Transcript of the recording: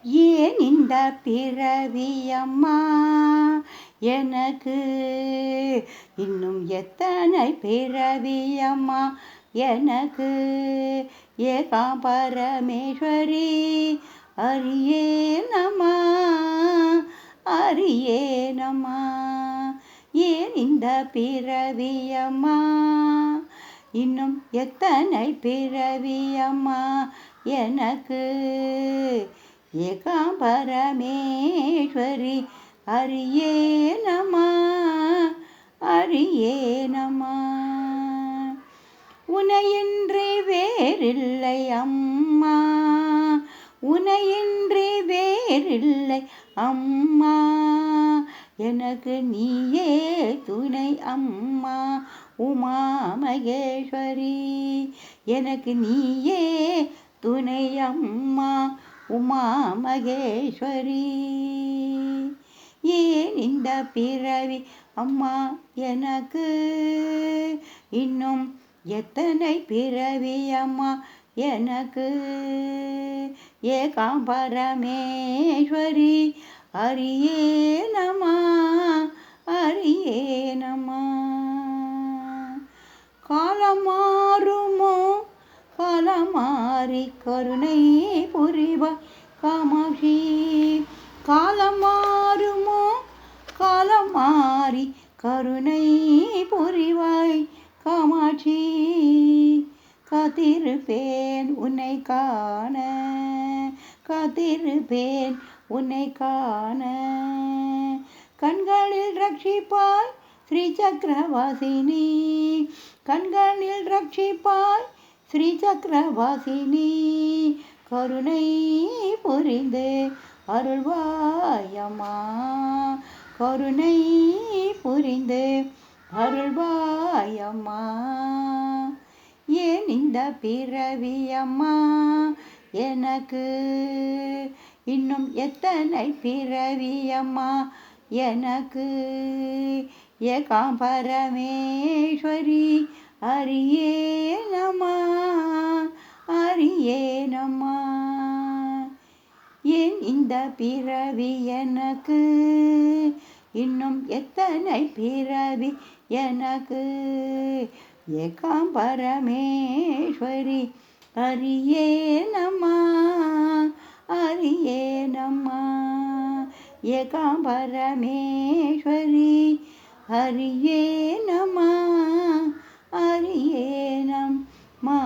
ஏன் இந்த பிறவியம்மா எனக்கு இன்னும் எத்தனை பிறவியம்மா எனக்கு ஏகாம்பரமேஸ்வரி அரியேனம்மா அரியேனம்மா. ஏன் இந்த பிறவியம்மா இன்னும் எத்தனை பிறவியம்மா எனக்கு ஏகாம்பரமேஸ்வரி அரியேனம்மா அரியேனம்மா. உனையின்றி வேறில்லை அம்மா உனையின்றி வேறில்லை அம்மா எனக்கு நீயே துணை அம்மா உமா மகேஸ்வரி எனக்கு நீயே துணை அம்மா உமா மகேஸ்வரி. ஏன் இந்த பிறவி அம்மா எனக்கு இன்னும் எத்தனை பிறவி அம்மா எனக்கு ஏகாம்பரமேஸ்வரி அரியேனம்மா அரியேனம்மா. காலமாறுமோ காலமாறி கருணை புரிவாய் காமாட்சி காலமாறுமோ காலமாறி கருணை புரிவாய் காமாட்சி காத்திருப்பேன் உன்னை காண காத்திருப்பேன் உன்னை காண கண்களில் ரட்சிப்பாய் ஸ்ரீ சக்கரவாசினி கண்களில் ரட்சிப்பாய் ஸ்ரீ சக்கரவாசினி கருணை புரிந்து அருள்வாயம்மா கருணை புரிந்து அருள்வாயம்மா. ஏன் இந்த பிறவியம்மா எனக்கு இன்னும் எத்தனை பிறவியம்மா எனக்கு ஏகாம்பரமேஸ்வரி அரியேனம்மா அரியேனம்மா. ஏன் இந்த பிறவி எனக்கு இன்னும் எத்தனை பிறவி எனக்கு ஏகாம்பரமேஸ்வரி அரியேனம்மா அரியேனம்மா ஏகாம்பரமேஸ்வரி அரியேனம்மா அரியேனம்மா.